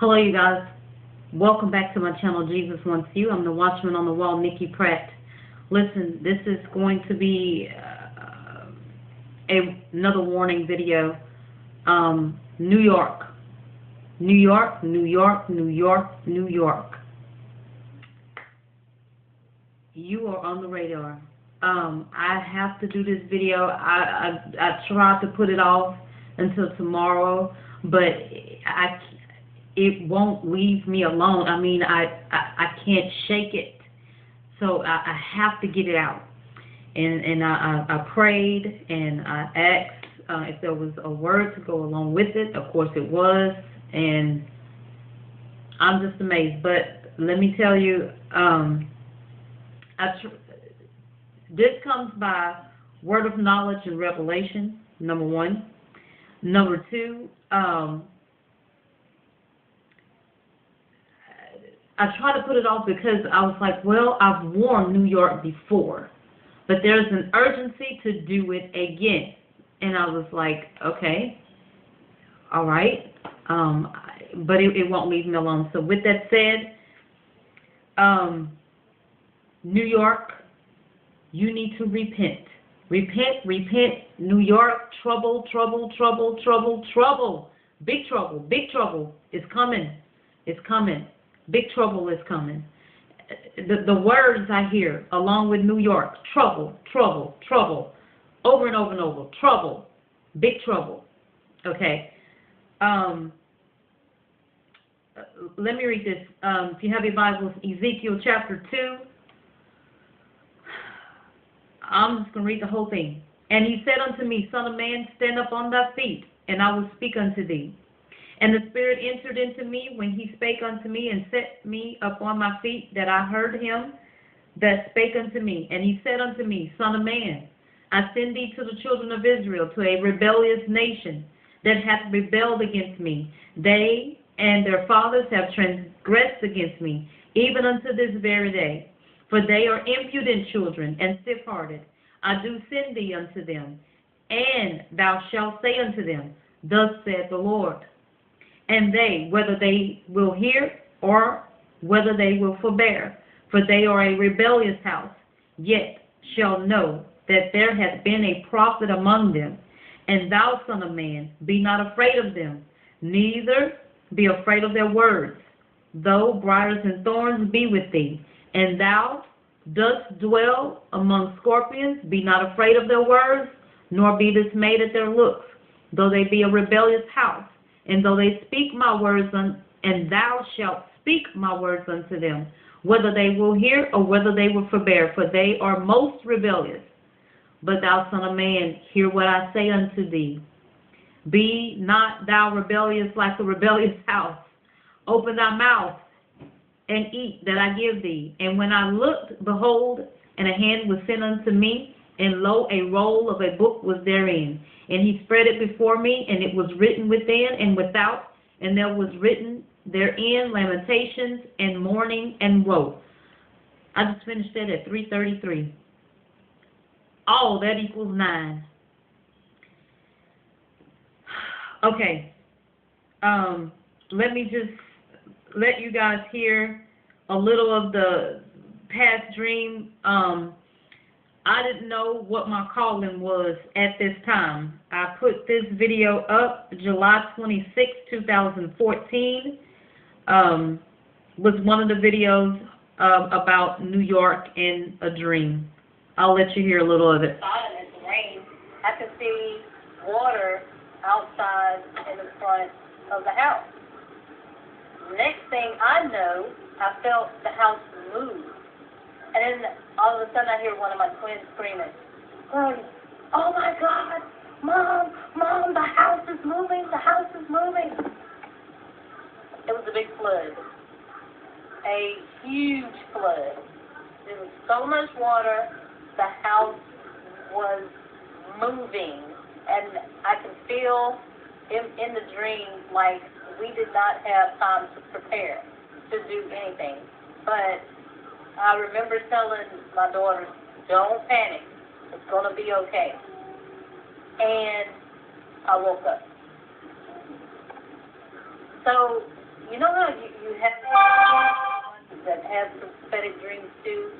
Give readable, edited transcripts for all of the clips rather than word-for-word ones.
Hello, you guys. Welcome back to my channel, Jesus Wants You. I'm the Watchman on the Wall, Nikki Pratt. Listen, this is going to be another warning video. New York. New York, New York, New York, New York. You are on the radar. I have to do this video. I tried to put it off until tomorrow, but it won't leave me alone. I mean, I can't shake it. So I have to get it out. And I prayed and I asked if there was a word to go along with it. Of course it was. And I'm just amazed. But let me tell you, this comes by word of knowledge and revelation, number one. Number two, I tried to put it off because I was like, well, I've warned New York before, but there's an urgency to do it again. And I was like, okay, all right, but it won't leave me alone. So with that said, New York, you need to repent. Repent, repent. New York, trouble, trouble, trouble, trouble, trouble. Big trouble is coming. It's coming. Big trouble is coming. The words I hear along with New York, trouble, trouble, trouble, over and over and over, trouble, big trouble. Okay. Let me read this. If you have your Bibles, Ezekiel chapter 2. I'm just going to read the whole thing. And he said unto me, Son of man, stand up on thy feet, and I will speak unto thee. And the Spirit entered into me when he spake unto me, and set me upon my feet, that I heard him that spake unto me. And he said unto me, Son of man, I send thee to the children of Israel, to a rebellious nation that hath rebelled against me. They and their fathers have transgressed against me, even unto this very day. For they are impudent children and stiff-hearted. I do send thee unto them, and thou shalt say unto them, Thus saith the Lord. And they, whether they will hear or whether they will forbear, for they are a rebellious house, yet shall know that there hath been a prophet among them. And thou, son of man, be not afraid of them, neither be afraid of their words, though briars and thorns be with thee. And thou dost dwell among scorpions, be not afraid of their words, nor be dismayed at their looks, though they be a rebellious house. And though they speak my words, and thou shalt speak my words unto them, whether they will hear or whether they will forbear, for they are most rebellious. But thou, son of man, hear what I say unto thee. Be not thou rebellious like the rebellious house. Open thy mouth and eat that I give thee. And when I looked, behold, and a hand was sent unto me, and lo, a roll of a book was therein. And he spread it before me, and it was written within and without, and there was written therein lamentations and mourning and woe. I just finished that at 3:33. All that equals 9. Okay. Let me just let you guys hear a little of the past dream. I didn't know what my calling was at this time. I put this video up July 26, 2014. Was one of the videos about New York in a dream. I'll let you hear a little of it. It's rain. I could see water outside in the front of the house. Next thing I know, I felt the house move. And then all of a sudden I hear one of my twins screaming, oh my God, Mom, the house is moving, the house is moving. It was a big flood, a huge flood. There was so much water, the house was moving. And I can feel in the dream like we did not have time to prepare to do anything. But I remember telling my daughters, don't panic. It's going to be okay. And I woke up. So you know how you have that have prophetic dreams too?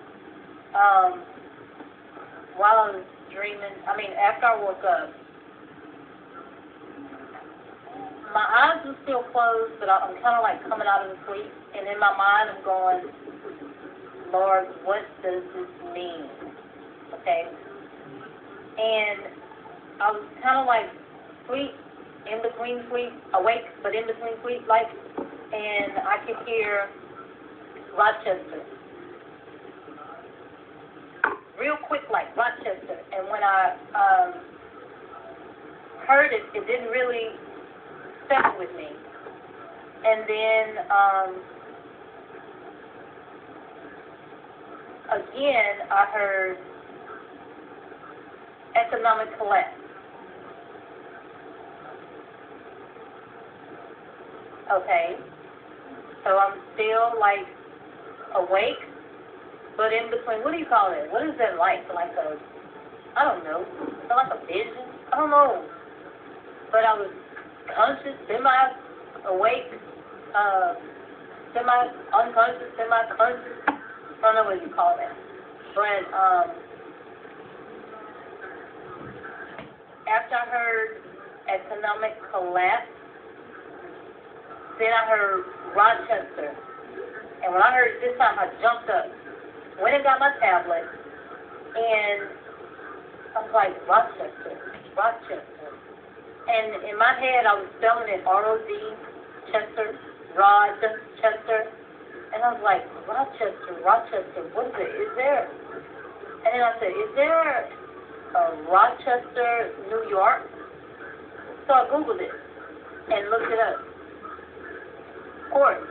While I was dreaming, after I woke up, my eyes were still closed, but I'm kind of like coming out of the sleep, and in my mind I'm going, Lord, what does this mean? Okay? And I was kind of like in between sleep, awake, but in between sleep, like, and I could hear Rochester. Real quick, like Rochester. And when I heard it, it didn't really settle with me. And then, again, I heard economic collapse. Okay. So I'm still, like, awake, but in between, what do you call it? What is that like? Like I don't know. Is it like a vision? I don't know. But I was conscious, semi-awake, semi-unconscious, semi-conscious. I don't know what you call that. But after I heard economic collapse, then I heard Rochester. And when I heard it this time, I jumped up, went and got my tablet, and I was like, Rochester. And in my head, I was spelling it R-O-D, Chester, Rochester. And I was like, Rochester, what is it? Is there? And then I said, is there a Rochester, New York? So I Googled it and looked it up. Of course,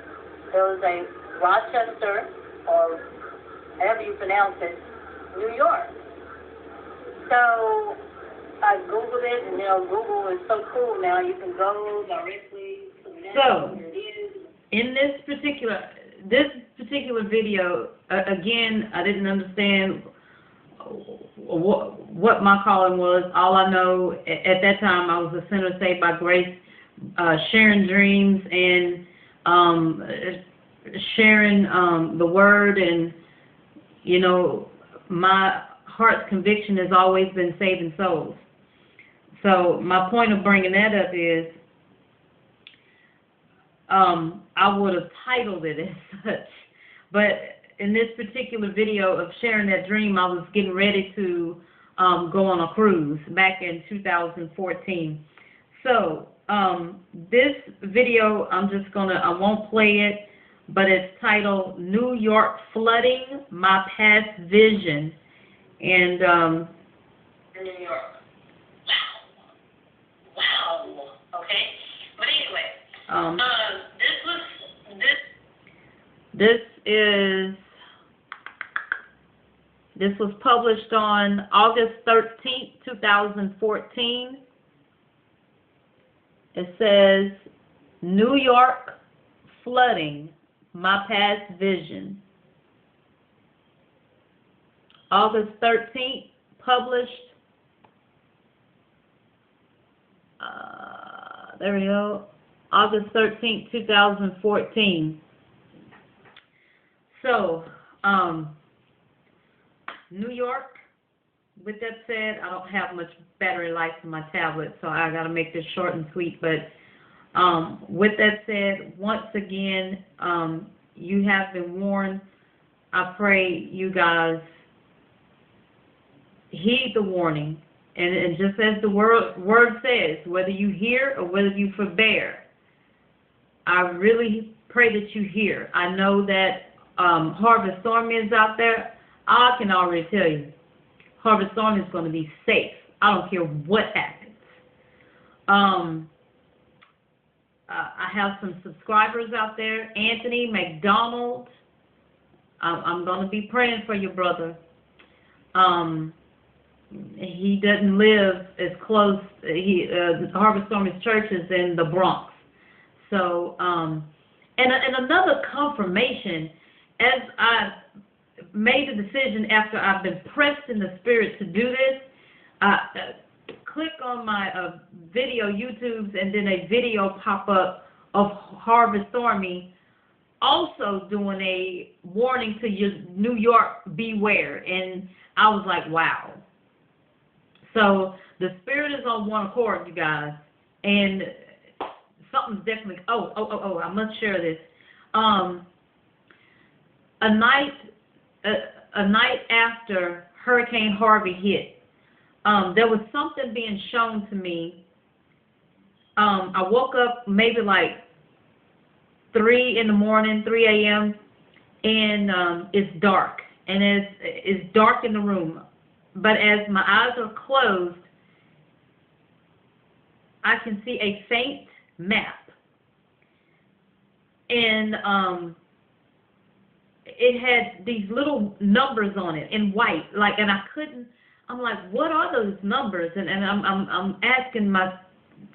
there was a Rochester, or however you pronounce it, New York. So I Googled it, and Google is so cool now. You can go directly to the net. So, in this particular video, again, I didn't understand what my calling was. All I know, at that time, I was a sinner saved by grace, sharing dreams and sharing the word, and my heart's conviction has always been saving souls. So my point of bringing that up is I would have titled it as such, but in this particular video of sharing that dream, I was getting ready to go on a cruise back in 2014. So this video, I won't play it, but it's titled New York Flooding, My Past Vision. And New York. Wow. Okay. But anyway, this was published on August 13th, 2014. It says, New York Flooding, My Past Vision. August 13th, published. There we go. August 13th, 2014. So, New York. With that said, I don't have much battery life in my tablet, so I got to make this short and sweet. But with that said, once again, you have been warned. I pray you guys heed the warning. And just as the word says, whether you hear or whether you forbear, I really pray that you hear. I know that Harvest Storm is out there. I can already tell you, Harvest Storm is going to be safe. I don't care what happens. I have some subscribers out there. Anthony McDonald, I'm going to be praying for you, brother. He doesn't live as close. Harvest Storm Church is in the Bronx. So, and another confirmation, as I made the decision after I've been pressed in the spirit to do this, click on my video YouTube's, and then a video pop up of Harvest Army also doing a warning to New York, beware. And I was like, wow. So the spirit is on one accord, you guys. And something's definitely, I must share this. A night after Hurricane Harvey hit, there was something being shown to me. I woke up maybe like 3 in the morning, 3 a.m., and it's dark, and it's dark in the room. But as my eyes are closed, I can see a faint map, and it had these little numbers on it in white, like, and I couldn't. I'm like, what are those numbers? And I'm asking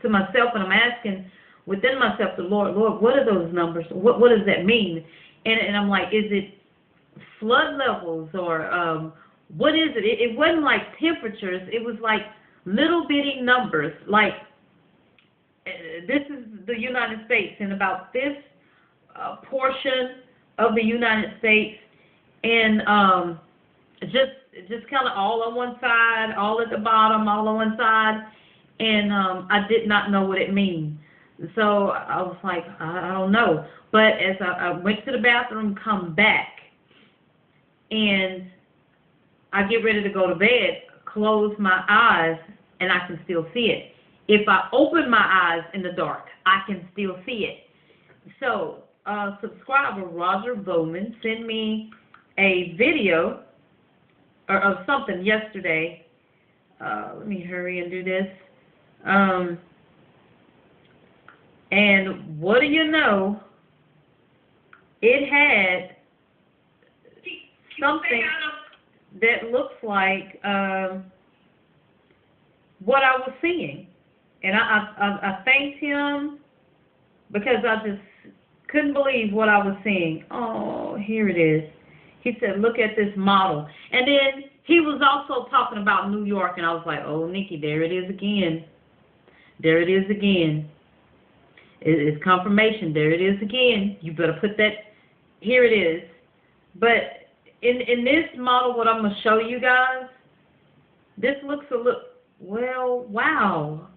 to myself, and I'm asking within myself, the Lord, what are those numbers? What does that mean? And I'm like, is it flood levels, or what is it? It wasn't like temperatures. It was like little bitty numbers. Like, this is the United States, and about this portion of the United States, and just kind of all on one side, all at the bottom, all on one side, and I did not know what it means. So I was like, I don't know. But as I went to the bathroom, come back, and I get ready to go to bed, close my eyes, and I can still see it. If I open my eyes in the dark, I can still see it. So, subscriber Roger Bowman sent me a video of something yesterday. Let me hurry and do this. And what do you know? It had something that looks like what I was seeing. And I thanked him because I just couldn't believe what I was seeing. Oh, here it is. He said, look at this model. And then he was also talking about New York, and I was like, oh, Nikki, there it is again. There it is again. It's confirmation. There it is again. You better put that. Here it is. But in this model, what I'm going to show you guys, this looks a little, well, wow.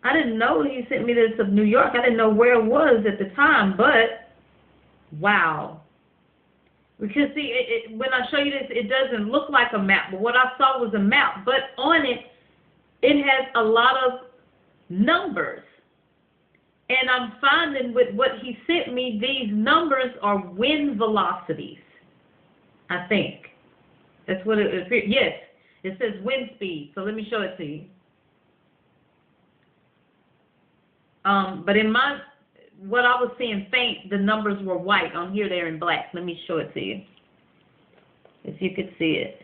I didn't know he sent me this of New York. I didn't know where it was at the time, but wow. Because, see, when I show you this, it doesn't look like a map, but what I saw was a map. But on it, it has a lot of numbers. And I'm finding with what he sent me, these numbers are wind velocities, I think. That's what it appears. Yes, it says wind speed. So let me show it to you. But in what I was seeing faint, the numbers were white. On here, they're in black. Let me show it to you, if you could see it.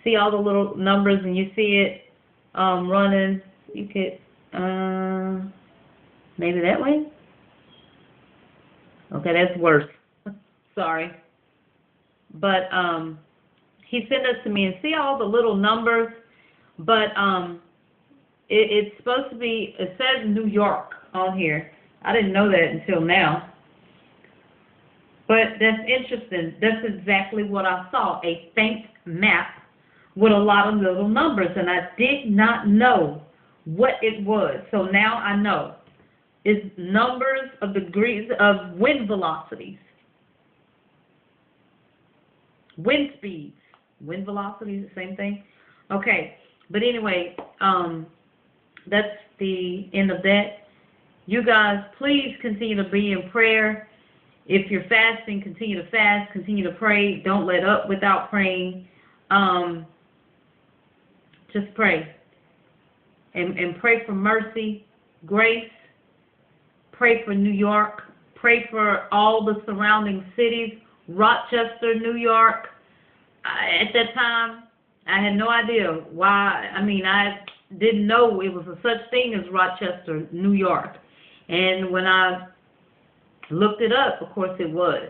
See all the little numbers, and you see it running. You could, maybe that way? Okay, that's worse. Sorry. But he sent us to me, and see all the little numbers, but it's supposed to be, it says New York on here. I didn't know that until now. But that's interesting. That's exactly what I saw, a faint map with a lot of little numbers, and I did not know what it was. So now I know. It's numbers of degrees of wind velocities. Wind speeds. Wind velocities, the same thing? Okay. But anyway, that's the end of that. You guys, please continue to be in prayer. If you're fasting, continue to fast, continue to pray. Don't let up without praying. Just pray. And pray for mercy, grace. Pray for New York. Pray for all the surrounding cities. Rochester, New York. At that time, I had no idea why. I mean, I didn't know it was a such thing as Rochester, New York. And when I looked it up, of course it was.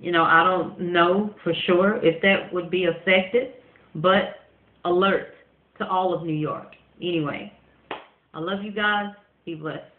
You know, I don't know for sure if that would be affected, but alert to all of New York. Anyway, I love you guys. Be blessed.